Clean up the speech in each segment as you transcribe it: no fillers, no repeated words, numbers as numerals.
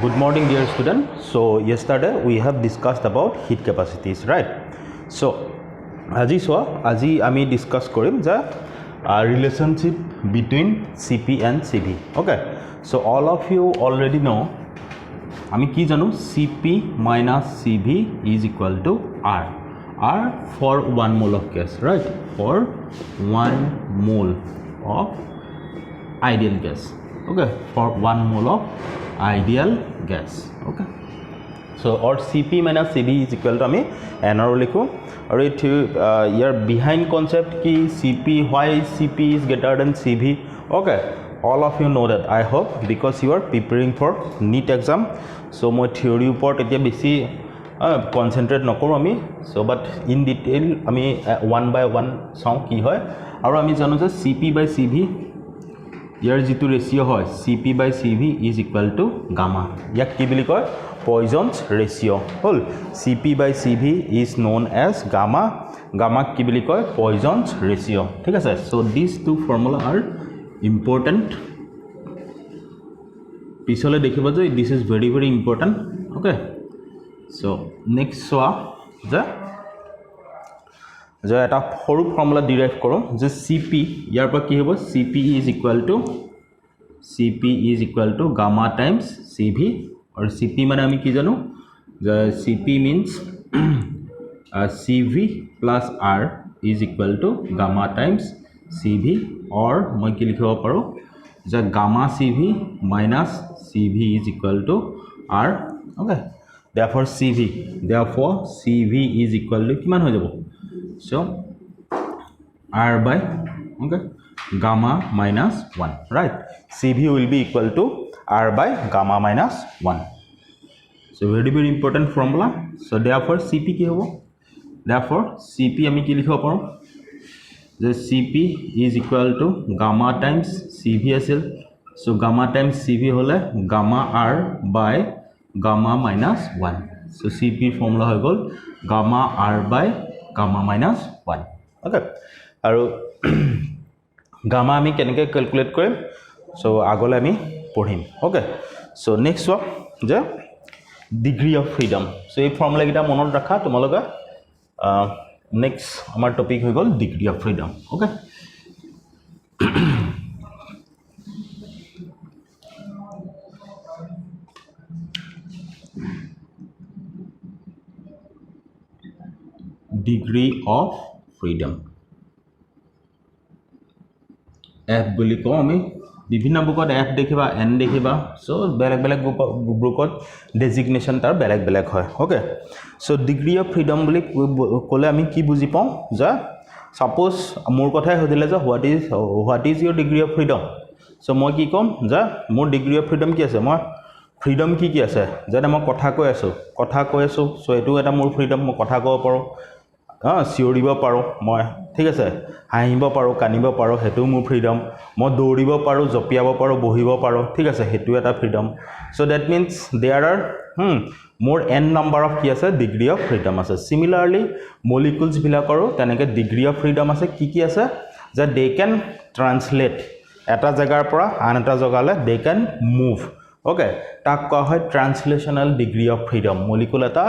Good morning, dear student. So yesterday we have discussed about heat capacities, right? So আজি আমি discuss কৰিম যে relationship between CP and CV. Okay. So all of you already know আমি কি জানো CP minus CV is equal to R. R for 1 mole of gas, right? For 1 mole of ideal gas. Okay, for 1 mole of ideal gas. Okay, so or CP minus CV is equal to আমি NR লিখো আৰু এটো ইয়াৰ behind concept কি CP, why CP is greater than CV. Okay, all of you know that, I hope, because you are preparing for NEET exam. So মই theory উপৰত এতিয়া বেছি concentrate নকৰো আমি, so but in detail আমি one by one চাও কি হয় আৰু আমি জানো যে CP by CV ইয়াৰ যেটো ৰেশিও হয় CP by CV is equal to gamma. ইয়াক কি বুলি কয় Poisson's ratio. Hall CP by CV is known as gamma. Gamma কি বুলি কয় Poisson's ratio. ঠিক আছে, so these two formula are important. পিছলে দেখিব যে this is very important. Okay, so next সোয়া যে এটা সৰু ফৰ্মুলা ডিৰাইভ কৰম যে CP ইয়াৰ পৰা কি হ'ব CP is equal to gamma times CV or CP মানে আমি কি জানো যে CP means CV plus R is equal to gamma times CV or মই কি লিখিব পাৰো যে gamma CV minus CV is equal to R. Okay, therefore CV is equal to কিমান হৈ যাব so R by gamma minus 1, right? CV will be equal to R by gamma minus 1. So very important formula. So therefore CP কি হ'ব therefore CP আমি কি লিখিব পাৰো যে CP is equal to gamma times CV আছিল. So gamma times CV হলে gamma R by gamma minus 1. So CP formula হৈ গল gamma R by gamma minus 1. Okay, আৰু gamma আমি কেনেকৈ ক্যালকুলেট কৰিম so আগলৈ আমি পঢ়িম. Okay, so next one যে degree of freedom. So এই ফৰ্মুলা কিটা মনত ৰাখা তোমালোকে next আমাৰ টপিক হৈ গল degree of freedom. Okay, degree of freedom F বুলি কওঁ আমি বিভিন্ন বুকত F দেখিবা N দেখিবা so বেলেগ বুকত ডেজিগনেশন তাৰ বেলেগ হয়. Okay, so degree of freedom বুলি ক'লে আমি কি বুজি পাওঁ যে সাপোজ মোৰ কথাই হদিলে যে what is your degree of freedom. so মই কি ক'ম যে মোৰ degree of freedom কি আছে মই freedom কি আছে যেনে মই কথা কৈ আছো so এটো এটা মোৰ freedom মই কথা ক'ব পাৰো চিঞৰিব পাৰো মই ঠিক আছে হাঁহিব পাৰো কানিব পাৰো হেতু মোৰ ফ্ৰীডম মই দৌৰিব পাৰো জপিয়াব পাৰো বহিব পাৰো ঠিক আছে হেতু এটা freedom. so that means there are more n number of কি আছে degree of freedom আছে. similarly molecules বিলাকৰো তেনেকৈ degree of freedom আছে কি আছে যে they can translate এটা জায়গাৰ পৰা আন এটা জায়গালৈ they can move. Okay, তাক কোৱা হয় ট্ৰান্সলেশনাল ডিগ্ৰী অফ ফ্ৰীডম. মলিকুল এটা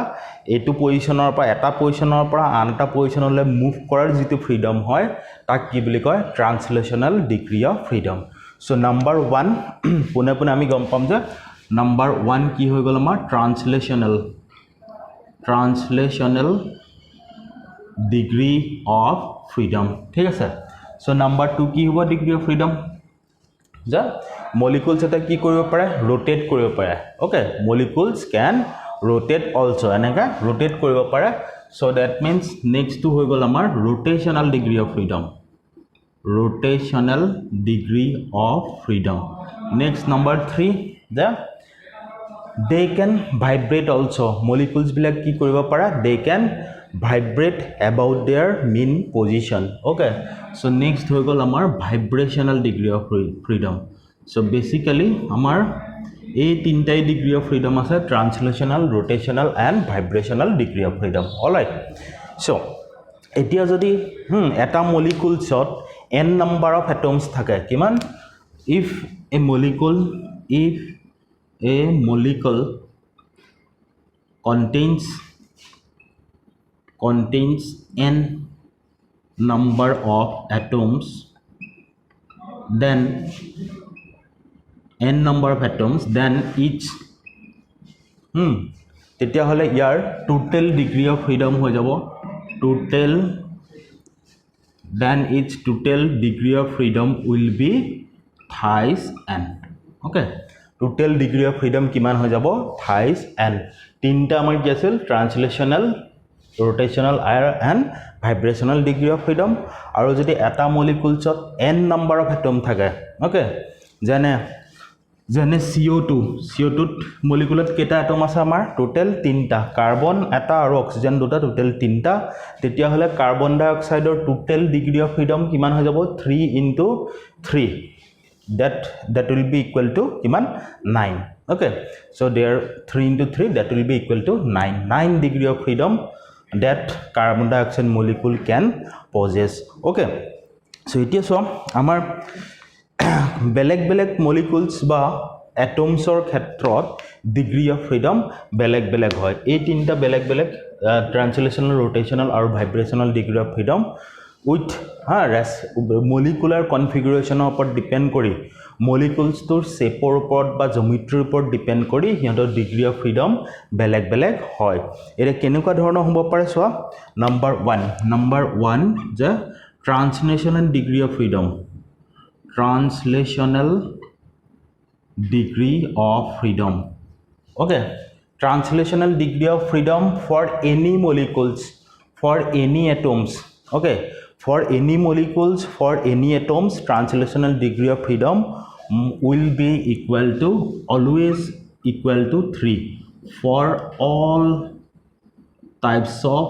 এটো পজিশনৰ পৰা এটা পজিশনৰ পৰা আন এটা পজিশনলৈ মুভ কৰাৰ যেটো ফ্ৰীডম হয় তাক কি বুলি কয় translational degree of freedom. So number 1 পুনে আমি গম পাম যে নাম্বাৰ 1 কি হৈ গল আমাৰ ট্ৰান্সলেশনাল ডিগ্ৰী অফ ফ্ৰীডম. ঠিক আছে, সো নাম্বাৰ 2 কি হ'ব ডিগ্ৰী অফ ফ্ৰীডম যে molecules এটা কি কৰিব পাৰে rotate কৰিব পাৰে. okay, molecules can rotate also এনেকা rotate কৰিব পাৰে. so that means next to হৈ গল আমাৰ rotational degree of freedom. next number 3 the they can vibrate also. molecules বিলাক কি কৰিব পাৰে they can vibrate about their mean position. okay, so next হৈ গল আমাৰ vibrational degree of freedom. so basically আমাৰ এই তিনটাই degree of freedom আছে translational, rotational and vibrational degree of freedom. all right, so এতিয়া যদি এটা molecules-ত n number of atoms থাকে কিমান if a a molecule contains n number of atoms, then n number of atoms, then each তেতিয়া হলে ইয়াৰ total degree of freedom হৈ যাব total, then its total degree of freedom will be thrice n. okay, total degree of freedom কিমান হৈ যাব thrice n. তিনটা আমাৰ কি আছিল translational, rotational and vibrational degree of freedom. আৰু যদি এটা molecules n number of atom থাকে, okay, যেনে CO2 মলিকুলত কেটা এটম আছে আমাৰ টোটাল 3টা, কাৰ্বন এটা আৰু অক্সিজেন দুটা, টোটাল 3টা। তেতিয়া হলে কাৰ্বন ডাই অক্সাইডৰ টোটাল ডিগ্ৰী অফ ফ্ৰীডম কিমান হৈ যাব 3 into 3, that will be equal to কিমান 9. okay, so there 3 into 3 that will be equal to 9 degree of freedom that carbon dioxide molecule can possess. okay, so এতিয়া so আমাৰ বেলেগ বেলেগ molecules বা এটমছৰ ক্ষেত্ৰত ডিগ্ৰী অফ ফ্ৰীডম বেলেগ বেলেগ হয়। এই তিনটা বেলেগ বেলেগ ট্ৰান্সলেশনাল, ৰোটেশনাল আৰু vibrational degree of freedom with molecular কনফিগুৰেশনৰ ওপৰত ডিপেন্ড কৰি, মলিকুলছটোৰ শেপৰ ওপৰত বা জিওমেট্ৰিৰ ওপৰত ডিপেন্ড কৰি সিহঁতৰ ডিগ্ৰী অফ ফ্ৰীডম বেলেগ বেলেগ হয়। এটা কেনেকুৱা ধৰণৰ হ'ব পাৰে চোৱা। নাম্বাৰ 1 যে translational degree of freedom, translational degree of freedom. okay, translational degree of freedom for any molecules, for any atoms. okay, for any molecules, for any atoms, translational degree of freedom will be always equal to 3 for all types of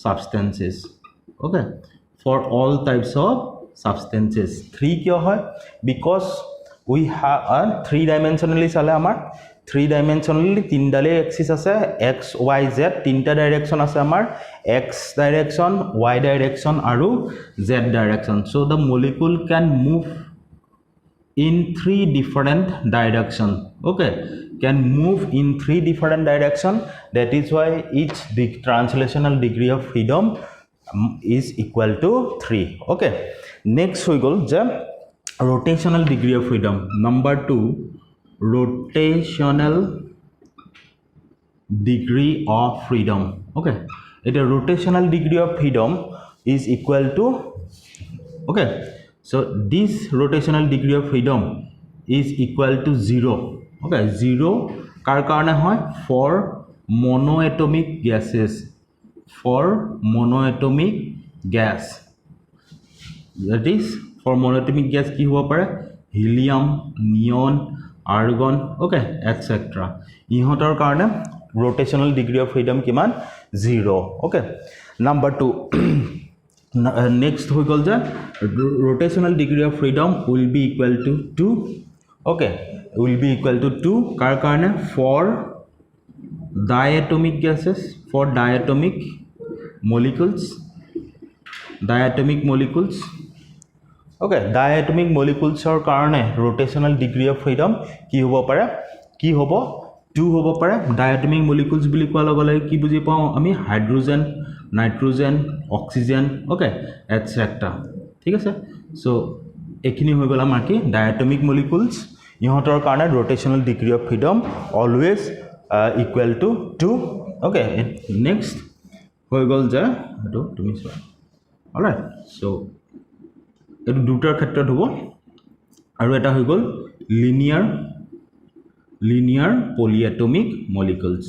substances. okay, for all types of substances 3 কিয় হয়, because we have a 3 dimensionally চালে আমাৰ 3 dimensionally তিনডালে axis আছে, x y z তিনটা direction আছে আমাৰ, x direction, y direction আৰু z direction. so the molecule can move in 3 different direction. okay, can move in 3 different direction. that is why each translational degree of freedom is equal to 3. okay, next we go the rotational degree of freedom. number 2, rotational degree of freedom. okay, it a rotational degree of freedom is equal to, okay, so this rotational degree of freedom is equal to 0. okay, 0 কাৰ কাৰণে হয়, for monoatomic gases, for monoatomic gas. that is for monoatomic gas কি হ'ব পাৰে, helium, neon, argon, okay, etc. ইহঁতৰ কাৰণে rotational degree of freedom কিমান 0. okay, number 2 next হৈ গল যে rotational degree of freedom will be equal to 2. okay, will be equal to 2 কাৰ কাৰণে, for diatomic gases, for diatomic molecules, okay, diatomic molecules or karone rotational degree of freedom ki hobo pare, ki hobo 2 hobo pare. diatomic molecules bili koa logale ki buji pao ami, hydrogen, nitrogen, oxygen, okay, etc. ঠিক আছে, so ekhini hoi gola amar ki diatomic molecules, ihotor karone rotational degree of freedom always equal to 2. okay, next hoi gol ja etu tumi soa. alright, so এটো দুটাৰ ক্ষেত্ৰত হ'ব। আৰু এটা হৈ গল linear polyatomic molecules,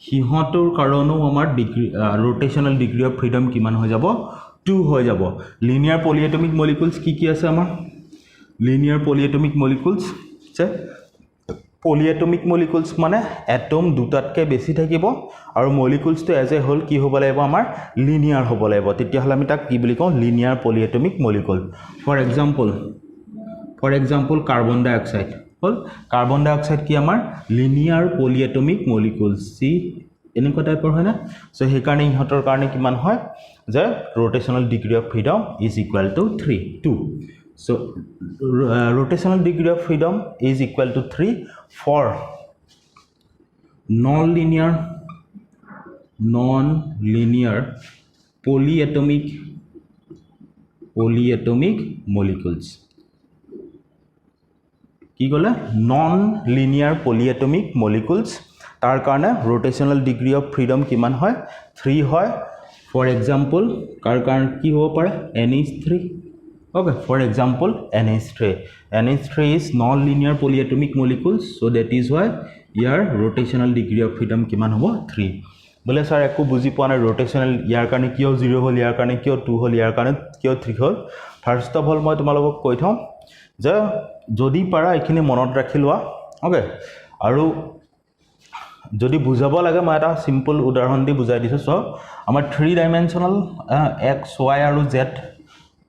সিহঁতৰ কাৰণেও আমাৰ degree rotational degree of freedom কিমান হৈ যাব 2 হৈ যাব। লিনিয়াৰ polyatomic molecules কি আছে আমাৰ, লিনিয়াৰ polyatomic molecules আছে, polyatomic molecules মানে এটম দুটাতকে বেছি থাকিব আৰু molecules তো এজ এ হোল কি হ'ব লাগিব আমাৰ লিনিয়াৰ হ'ব লাগিব, তেতিয়া হলে আমি তাক কি বুলি কওঁ linear polyatomic molecule. for example carbon dioxide hall, carbon dioxide কি আমাৰ লিনিয়াৰ polyatomic molecule, সি এনেকুৱা টাইপৰ হয় না। সো সেই কাৰণে ইহঁতৰ কাৰণে কিমান হয় যে rotational degree of freedom is equal to 2. So rotational degree of freedom is equal to 3 for non-linear polyatomic molecules. কি ক'লে non-linear polyatomic molecules তাৰ কাৰণে rotational degree of freedom কিমান হয় 3 হয় for example কাৰ কাৰণে কি হ'ব পাৰে NH3 okay for example NH3 is non-linear polyatomic molecules so that is why year rotational degree of freedom কিমান হ'ব 3 বলে স্যাৰ একো বুজি পোৱা নাই rotational ইয়াৰ কাৰণে কিয় 0 হ'ল ইয়াৰ কাৰণে কিয় 2 হ'ল ইয়াৰ কাৰণে কিয় 3 হ'ল ফাৰ্স্ট অফ অল মই তোমালোকক কৈ থম যে যদি পাৰা এখিনি মনত ৰাখি লোৱা ওকে আৰু যদি বুজাব লাগে মই এটা সিম্পল উদাহৰণ দি বুজাই দিছো সো আমাৰ 3 ডাইমেনশনাল x y আৰু z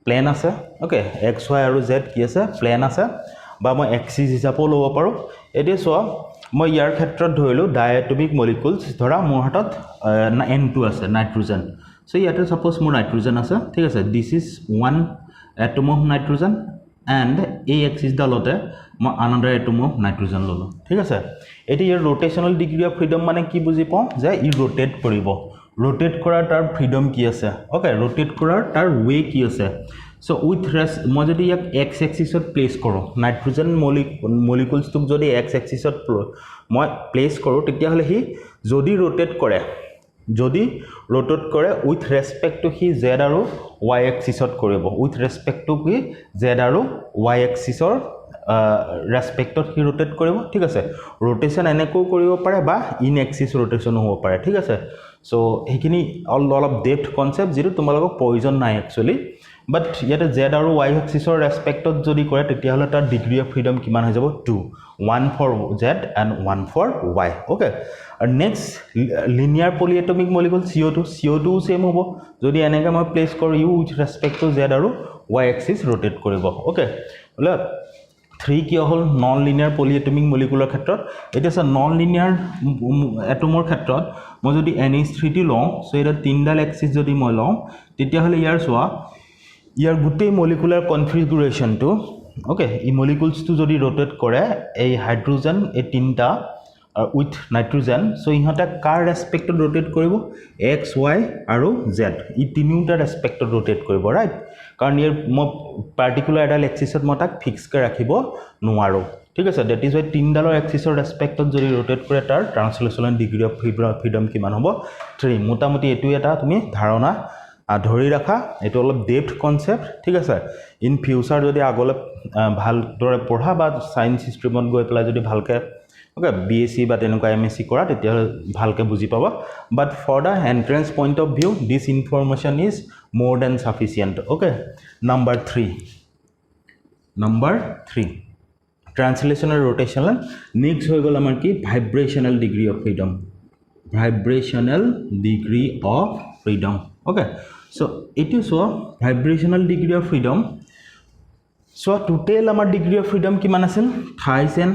প্লেন আছে ওকে x y আৰু z কি আছে প্লেন আছে বা মই এক্সিস হিচাপে ল'ব পাৰো এটি সো মই ইয়াৰ ক্ষেত্ৰত ধৰিলো ডায়াটমিক মলিকুলছ ধৰা মোৰ হাতত n2 আছে নাইট্ৰোজেন সো ইয়াতে সাপোজ মোৰ নাইট্ৰোজেন আছে ঠিক আছে this is one atom of nitrogen and a axis dalate মই another atom of nitrogen ললো ঠিক আছে এটি ইয়াৰ rotational degree of freedom মানে কি বুজি পাও যে ই rotate কৰিব rotate কৰাৰ তাৰ freedom কি আছে ওকে rotate কৰাৰ তাৰ way কি আছে so with rest মই যদি ইয়াক x axis ত প্লেস কৰো নাইট্ৰোজেন molecules টুক যদি x axis ত মই প্লেস কৰো তেতিয়া হলে হি যদি rotate কৰে with respect to he z আৰু y axis ত কৰিব with respect to he z আৰু y axis ৰ ৰেসপেক্টত হি rotate কৰিব ঠিক আছে rotation এনেকৈ কৰিব পাৰে বা in axis rotation হ'ব পাৰে ঠিক আছে সো হেখিনি অলপ ডেপথ কনসেপ্ট যেটো তোমালোকক প্ৰয়োজন নাই একচুয়ালি বাট ইয়াতে z আৰু y axis ৰ ৰেসপেক্টত যদি কৰে তেতিয়া হলে তাৰ ডিগ্ৰী অফ ফ্ৰীডম কিমান হৈ যাব 2 1 for z and 1 for y okay and next linear polyatomic molecule CO2 same হ'ব যদি এনেকা মই প্লেস কৰো u with respect to z আৰু y axis rotate কৰিব okay বলে 3 কি হল নন লিনিয়াৰ পলিএটমিক মলিকুলৰ ক্ষেত্ৰত এটা আছে নন লিনিয়াৰ এটমৰ ক্ষেত্ৰত মই যদি NH3 টি লওঁ সো এটা তিনডাল এক্সিস যদি মই লওঁ তেতিয়া হলে ইয়াৰ সোৱা ইয়াৰ গুটেই মলিকুলাৰ কনফিগুৰেশনটো ওকে ই মলিকুলস টু যদি rotate কৰে এই হাইড্ৰোজেন এই তিনটা with nitrogen so ইহতে কাৰ ৰেসপেক্টত rotate কৰিব x y আৰু z ই তিনিটা ৰেসপেক্টত rotate কৰিব ৰাইট কাৰণ ইয়াৰ মই পাৰ্টিকুলাৰ এডাল এক্সিছত মই তাক ফিক্স কৰি ৰাখিব নোৱাৰো ঠিক আছে দ্যাট ইজ ওয়াই তিনডালৰ এক্সিছৰ ৰেসপেক্টত যদি rotate কৰে তাৰ ট্ৰান্সলেশনাল ডিগ্ৰী অফ ফ্ৰীডম কিমান হ'ব 3 মোটামুটি এটো এটা তুমি ধাৰণা ধৰি ৰাখা এটো অলপ ডেপথ কনসেপ্ট ঠিক আছে ইন ফিউচাৰ যদি আগলে ভাল দৰে পঢ়া বা সায়েন্স ষ্ট্ৰীমত গৈ পেলাই যদি ভালকে okay BSc বা তেনেকুৱা MSc কৰা তেতিয়া ভালকে বুজি পাবা but for the entrance point of view this information is more than sufficient okay number 3 translational rotational next হৈ গল আমাৰ কি vibrational degree of freedom okay so it is so vibrational degree of freedom so total আমাৰ degree of freedom কিমান আছিল 1000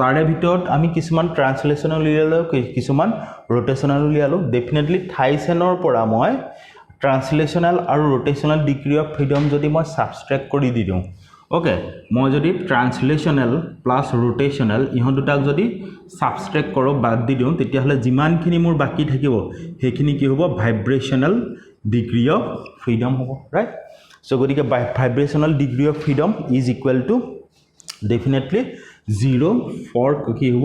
তাৰে ভিতৰত আমি কিছুমান ট্ৰান্সলেশনাল লিয়ালো কিছুমান rotational লিয়ালো ডেফিনেটলি 1000 ৰ পৰা মই ট্ৰান্সলেশনাল আৰু rotational ডিগ্ৰী অফ ফ্ৰীডম যদি মই সাবট্ৰেক্ট কৰি দি দিও ওকে মই যদি ট্ৰান্সলেশনাল প্লাস rotational ইহত দুটাক যদি সাবট্ৰেক্ট কৰো বাদ দি দিও তেতিয়া হলে যিমানখিনি মোৰ বাকি থাকিব হেখিনি কি হ'ব ভাইব্ৰেশনাল ডিগ্ৰী অফ ফ্ৰীডম হ'ব ৰাইট সো গতিকে vibrational degree of freedom is equal to definitely 0 for কি হ'ব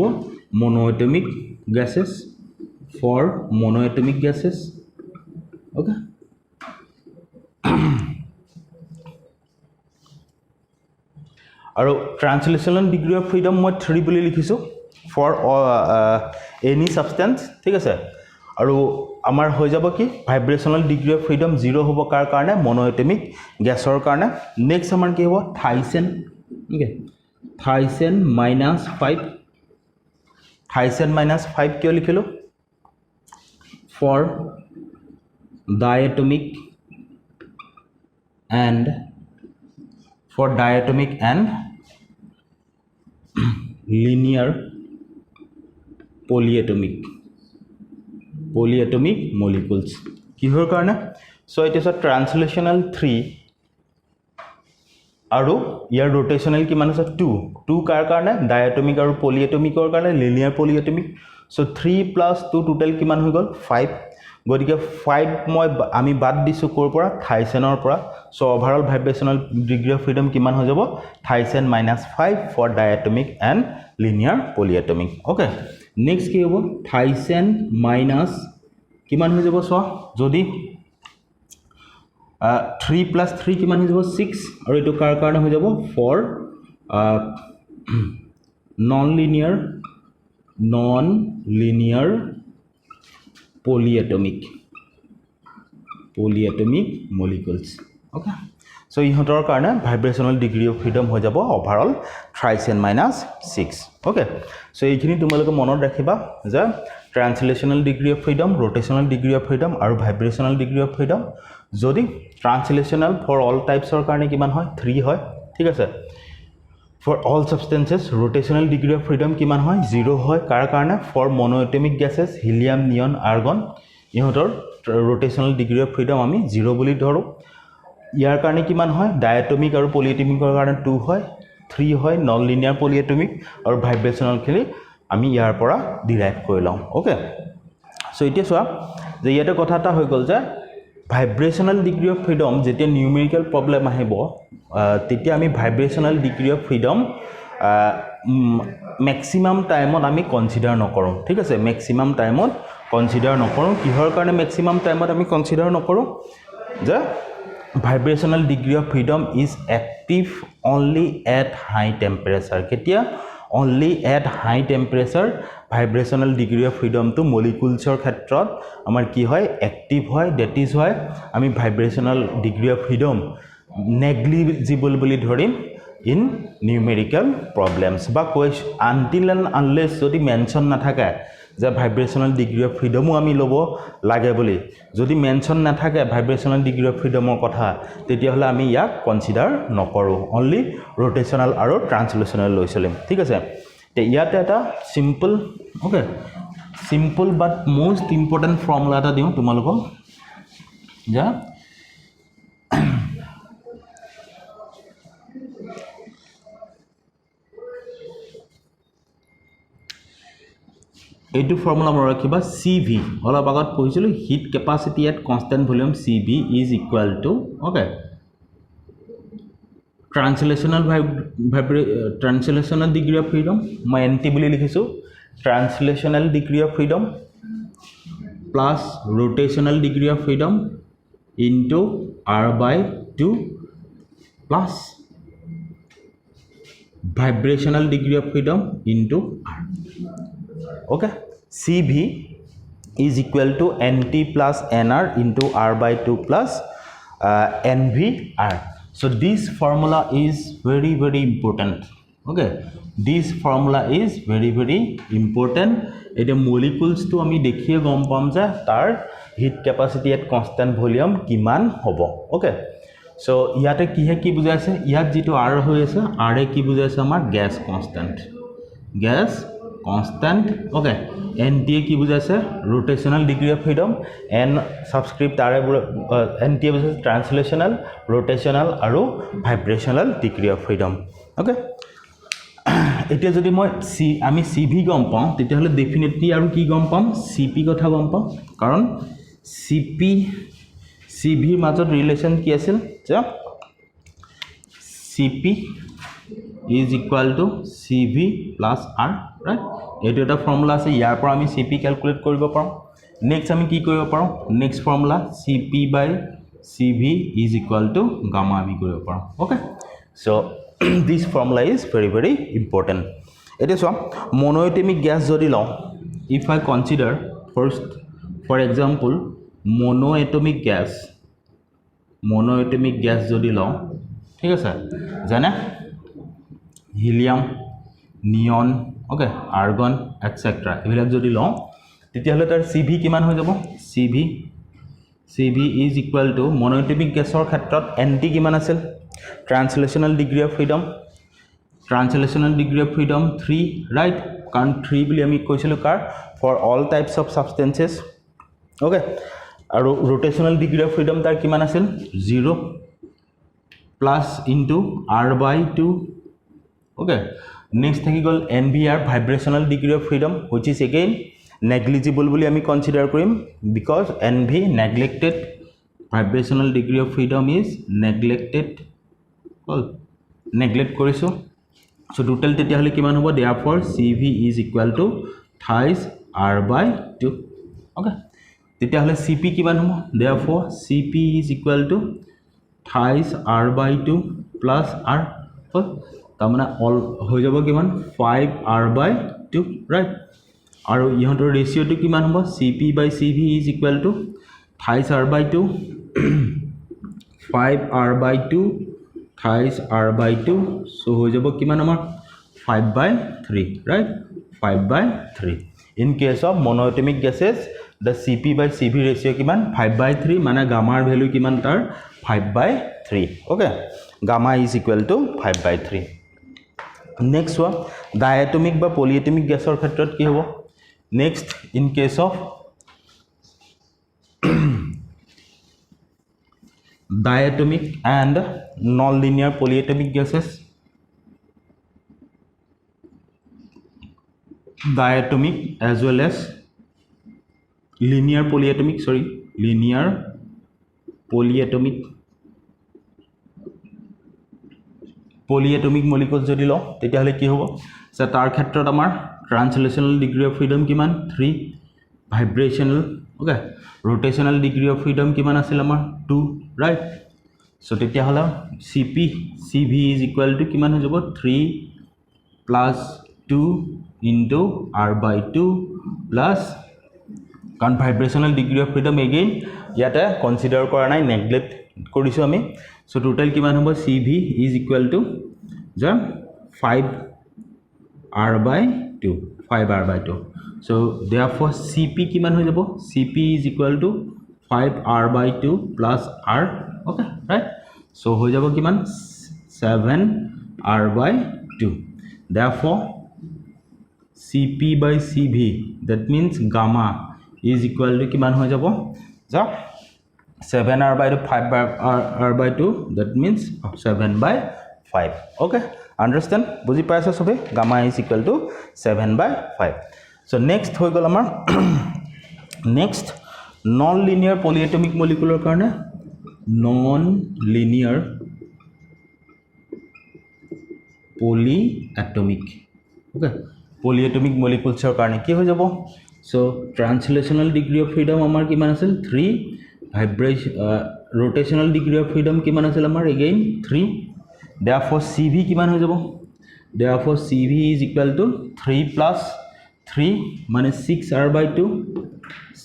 monoatomic gases okay আৰু ট্ৰান্সলেশনাল ডিগ্ৰী অফ ফ্ৰীডম মই 3 বুলি লিখিছো for any substance ঠিক আছে আৰু আমাৰ হৈ যাব কি ভাইব্ৰেশনাল ডিগ্ৰী অফ ফ্ৰীডম 0 হ'ব কাৰ কাৰণে monoatomic gasৰ কাৰণে নেক্সট আমাৰ কি হ'ব 1000 okay 1000 minus 5 কিয় লিখিলো for diatomic and linear polyatomic molecules কিহৰ কাৰণে so it is a translational 3 আৰু ইয়াৰ ৰোটেশনাল কিমান আছে 2 কাৰ কাৰণে ডায়াটমিক আৰু পলিএটমিকৰ কাৰণে লিনিয়াৰ পলিএটমিক সো 3 + 2 টোটাল কিমান হৈ গল 5 গতিকে 5 মই আমি বাদ দিছো কৰ পৰা থাইসেনৰ পৰা so overall vibrational degree of freedom কিমান হৈ যাব থাইসেন -5 for diatomic and linear polyatomic okay next কি হ'ব থাইসেন মাইনাস কিমান হৈ যাব সো যদি 3 + 3 কিমান হৈ যাব 6 আৰু এটো কাৰ কাৰণে হৈ যাব for non linear polyatomic molecules okay so ইহতৰ কাৰণে ভাইব্ৰেশনাল ডিগ্ৰী অফ ফ্ৰীডম হৈ যাব ওভাৰঅল থাইসেন -6 okay so এইখিনি তোমালোকে মনত ৰাখিবা যে translational degree of freedom rotational degree of freedom আৰু ভাইব্ৰেশনাল ডিগ্ৰী অফ ফ্ৰীডম যদি ট্ৰান্সলেশনাল ফৰ অল টাইপছৰ কাৰণে কিমান হয় 3 হয় ঠিক আছে For all substances, rotational degree of freedom কিমান হয় 0 হয় কাৰ কাৰণে for monoatomic gases helium neon argon ইহতৰ rotational degree of freedom আমি 0 বুলি ধৰো ইয়াৰ কাৰণে কিমান হয় diatomic আৰু polyatomic কাৰণে 2 হয় 3 হয় non linear polyatomic আৰু vibrational খিনি আমি ইয়াৰ পৰা ডিৰাইভ কৰি লওঁ ওকে সো এতিয়া চোৱা যে ইয়াতে কথা এটা হৈ গল যে ভাইব্ৰেশনাল ডিগ্ৰী অফ ফ্ৰীডম যেতিয়া নিউমেৰিকেল প্ৰবলেম আহিব তেতিয়া আমি ভাইব্ৰেশনাল ডিগ্ৰী অফ ফ্ৰীডম ম্যাক্সিমাম টাইমত আমি কনসিডাৰ নকৰো ঠিক আছে ম্যাক্সিমাম টাইমত কনসিডাৰ নকৰো কিহৰ কাৰণে ম্যাক্সিমাম টাইমত আমি কনসিডাৰ নকৰো যে vibrational degree of freedom is active only at high temperature কেতিয়া only at high temperature vibrational degree of freedom to molecules or ক্ষেত্ৰত আমাৰ কি হয় active হয় that is why আমি vibrational degree of freedom negligible বুলি ধৰিম in numerical problems বা until and unless যদি mention নাথাকে যে vibrational degree of freedom আমি লব লাগে বুলি যদি mention নাথাকে vibrational degree of freedom কথা তেতিয়া হলে আমি ইয়াক কনসিডাৰ নকৰো only rotational আৰু translational লৈছিলাম ঠিক আছে তে ইয়াতে এটা সিম্পল ওকে সিম্পল বাট মোস্ট ইম্পৰ্টেন্ট ফৰ্মুলা এটা দিও তোমালোকক যা এইটো ফৰ্মুলা মই ৰাখিবা CV অলপ আগত পঢ়িছিলো heat capacity at constant volume CV is equal to okay translational degree of freedom মই NT বুলি লিখিছো translational degree of freedom plus rotational degree of freedom into R/2 plus vibrational degree of freedom into R okay CV is equal to NT plus NR into R/2 plus NVR so this formula is very important okay this formula is very important এটা molecules to আমি দেখিয়ে গম পাম যে তাৰ heat capacity at constant volume কিমান হ'ব okay so ইয়াতে কি বুজাইছে ইয়াত যেটো R হৈ আছে R এ কি বুজাইছে আমাৰ gas constant okay NT কি বুজাইছে rotational degree of freedom and subscript R NT বুজাইছে translational rotational আৰু vibrational degree of freedom okay এতিয়া যদি মই আমি CV গম পাম তেতিয়া হলে ডেফিনেটলি আৰু কি গম পাম CP কথা গম পাম কাৰণ CV মাজত ৰিলেশন কি আছিল যে CP is equal to CV plus R right এইটো এটা ফৰ্মুলা আছে ইয়াৰ পৰা আমি CP ক্যালকুলেট কৰিব পাৰোঁ নেক্সট আমি কি কৰিব পাৰোঁ next formula CP by CV is equal to gamma আমি কৰিব পাৰোঁ okay so this formula is very important it is one monoatomic gas jodi law if I consider first for example monoatomic gas jodi law ঠিক আছে জানা helium neon okay argon etc এবিলাক জদি লও তেতিয়া হলে তাৰ CV কিমান হৈ যাব CV is equal to monoatomic gasৰ ক্ষেত্ৰত NT কিমান আছিল translational degree of freedom 3 right কাৰণ 3 বুলি আমি কৈছিলো কাৰ for all types of substances okay আৰু rotational degree of freedom তাৰ কিমান আছিল 0 plus into r by 2. Okay, next থাকি গল NVR vibrational degree of freedom, which is again negligible বুলি আমি consider কৰিম because NV neglected, vibrational degree of freedom is neglected. neglect কৰিছো, so total তেতিয়া হলে কিমান হ'ব, therefore CV is equal to thrice r by 2. okay, তেতিয়া হলে CP কিমান হ'ব, therefore CP is equal to thrice r by 2 plus r. তাৰমানে অল হৈ যাব কিমান 5r by 2, right? আৰু ইহঁতৰ ৰেশিওটো কিমান হ'ব, CP by CV is equal to thrice r by 2 5r by 2 thrice r by 2, so হৈ যাব কিমান আমাৰ 5 by 3, right? 5 by 3. in case of monoatomic gases the CP by CV ratio কিমান 5 by 3, মানে গামাৰ ভ্যালু কিমান তাৰ 5 by 3. okay, gamma is equal to 5 by 3. next one diatomic বা polyatomic gasৰ ক্ষেত্ৰত কি হ'ব, next in case of diatomic and non-linear polyatomic gases, diatomic as well as linear polyatomic, linear polyatomic molecules যদি লওঁ তেতিয়া হলে কি হ'ব, তাৰ ক্ষেত্ৰত আমাৰ translational degree of freedom কিমান 3, vibrational, okay, rotational degree of freedom কিমান আছিল আমাৰ 2, right? so তেতিয়া হলে CP CV is equal to কিমান হৈ যাব 3 plus 2 into r by 2 plus, কাৰণ vibrational degree of freedom again ইয়াতে consider কৰা নাই, neglect কৰিছো আমি, so total কিমান হ'ব CV is equal to 5r by 2, 5r by 2. so therefore CP কিমান হৈ যাব, CP is equal to 5r by 2 plus r, okay, right? so হৈ যাব কিমান 7r by 2. therefore CP by CV, that means gamma is equal to কিমান হৈ যাব, 7r by 2 5r by 2, that means 7 by 5. okay, understand, বুজি পাইছা সবে, gamma is equal to 7 by 5. so next হৈ গল আমাৰ next non linear polyatomic molecular কাৰণে non linear polyatomic, okay, polyatomic molecules কাৰণে কি হৈ যাব, so translational degree of freedom আমাৰ কিমান আছিল 3, vibration rotational degree of freedom কিমান আছিল আমাৰ again 3, therefore CV কিমান হৈ যাব, therefore CV is equal to 3 plus 3 মানে 6r by 2,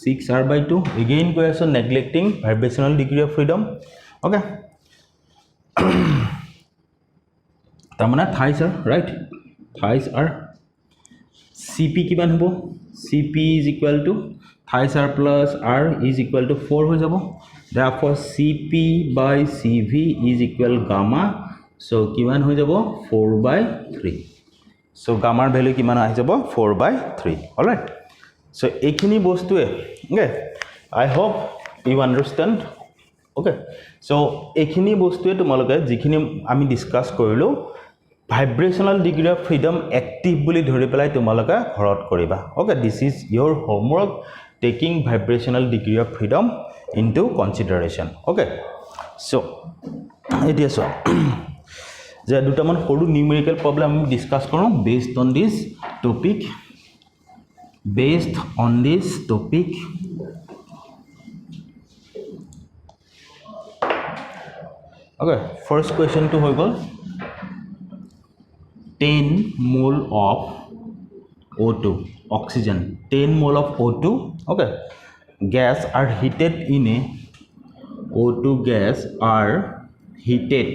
6r by 2, again গৈ আছো neglecting vibrational degree of freedom, okay, তাৰমানে thrice r, right? thrice r. CP কিমান হ'ব, CP is equal to thrice r plus r is equal to 4 হৈ যাব, therefore CP by CV is equal gamma, so কিমান হৈ যাব 4 by 3. so gamma ৰ value কিমান আহি যাব 4 by 3. alright, so এইখিনি বস্তুৱে, okay, I hope you understand, okay, so এইখিনি বস্তুৱে তোমালোকে যিখিনি আমি ডিসকাস কৰিলো vibrational degree of freedom active বুলি ধৰি পেলাই তোমালোকে ঘৰত কৰিবা, okay, this is your homework, taking vibrational degree of freedom into consideration, okay. so এতিয়া so যে দুটামান সৰু numerical problem আমি ডিসকাস কৰোঁ based on this topic, okay. first question to হৈ গল 10 mole of O2 oxygen, 10 mole of O2, okay, gas are heated in a O2 gas are heated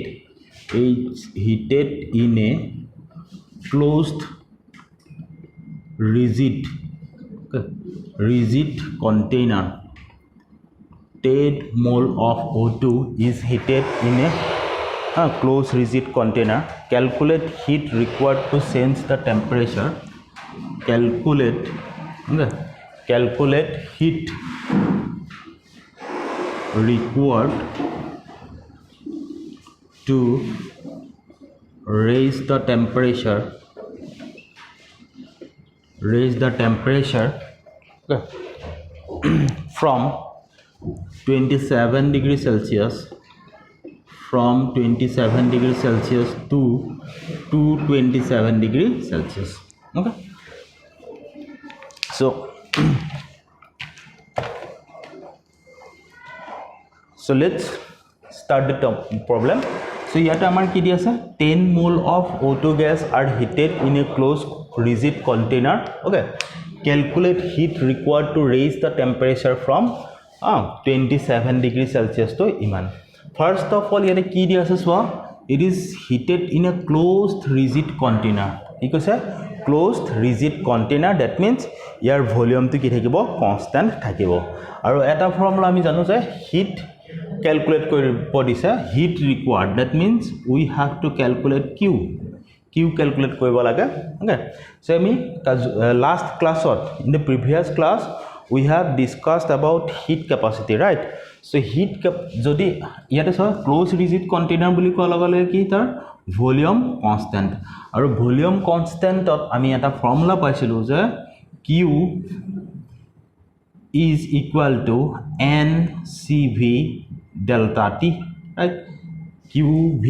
in a closed rigid container. 10 mole of O2 is heated in a closed rigid container. Calculate heat required to change the temperature. Calculate heat required to raise the temperature okay, from 27 degrees Celsius to 227 degrees Celsius. Okay, so let's start the problem. So here amar ki dia ase 10 mole of O2 gas are heated in a closed rigid container. Okay, calculate heat required to raise the temperature from 27 degrees Celsius to iman. First of all here ki dia ase so it is heated in a closed rigid container. Ki koise closed rigid container, that means your volume to ki thakibo constant thakibo. Aru eta formula ami janu je heat calculate koribo dise heat required, that means we have to calculate q calculate koribo lage. Okay, so ami last class in the previous class we have discussed about heat capacity, right? So heat jodi yate so closed rigid container buli koa lagale ki tar volume constant, aru volume constant ami eta formula paisilu je q is equal to NCV delta T, right? QV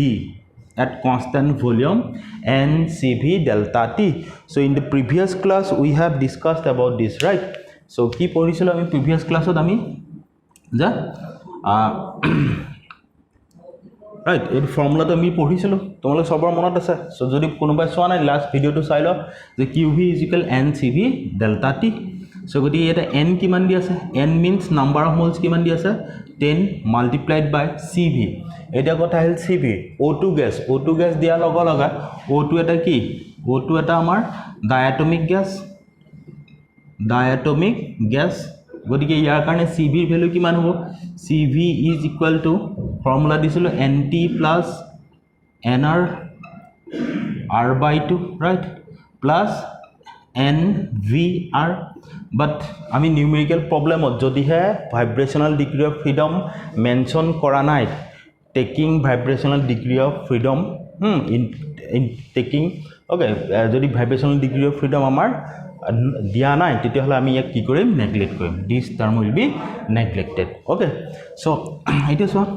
at constant volume, NCV delta T. So in the previous class we have discussed about this, right? So ki porishilo ami previous class ot ami ja right এই formula তো আমি পঢ়িছিলো তোমালোক সবৰ মনত আছে। So যদি কোনোবাই চোৱা নাই লাষ্ট ভিডিওটো চাই ল যে QV = NCV delta T. So গতি এটা n কিমান দি আছে, n means number of moles কিমান দি আছে 10 multiplied by CV. এটা কথা হল CV O2 gas দিয়া লগা লগা O2 এটা কি O2 এটা আমাৰ diatomic gas গতিকে ইয়াৰ কাৰণে CV ৰ ভ্যালু কিমান হ'ব, CV is equal to formula দিছিল NT plus NR R/2, right, plus NVR. but আমি numerical problem jodi hai vibrational degree of freedom mention kora nai, taking vibrational degree of freedom in taking okay jodi vibrational degree of freedom amar dia nai tete hole ami yak ki korim neglect korim, this term will be neglected. Okay, so it is what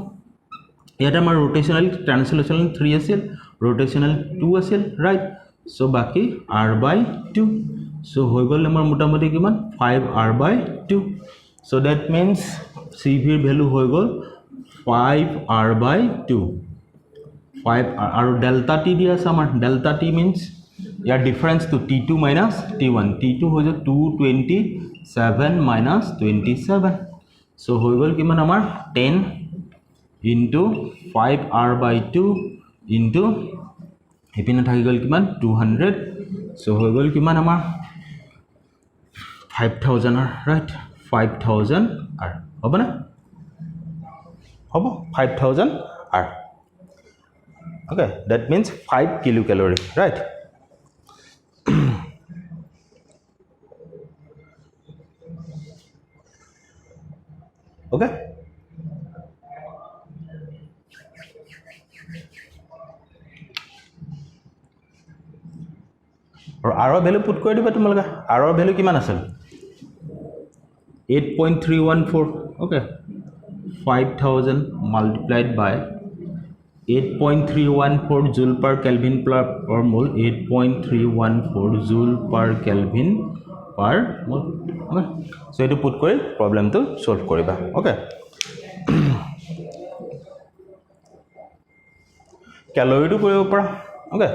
here amar rotational translational 3 asil, rotational 2 asil, right? So baki R/2. So hoi gol amar motamoti kiman 5R/2. So that means CV ৰ value hoi gol 5R/2. 5 aru delta T dia ase amar delta T means your difference to T2 minus T1. T2 hoy je 227 minus 27. So hoi gol kiman amar 10 into 5R/2 into epine thaki gol kiman 200. So hoi gol kiman amar 5000 r, right? 5000 r hobo na hobo 5000 r. Okay, that means 5 kilocalorie, right? Okay, or r value put kori diba tumaloga r value kiman asal 8.314. okay, 5000 multiplied by 8.314 joule per Kelvin per mole, 8.314 joule per Kelvin per mole. Okay, so etu put kori problem to solve koriba. Okay, calorie to koribo para. Okay,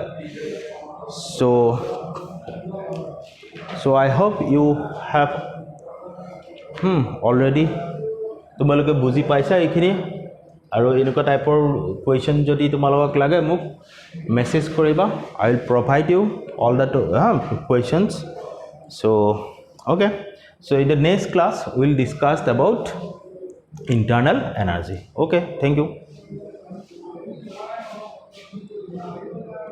so I hope you have already তোমালোকে বুজি পাইছা এইখিনি, আৰু এনেকুৱা টাইপৰ question যদি তোমালোকক লাগে মোক মেছেজ কৰিবা, I will provide you all the questions. So okay, so in the next class we will discuss about internal energy. Okay, thank you.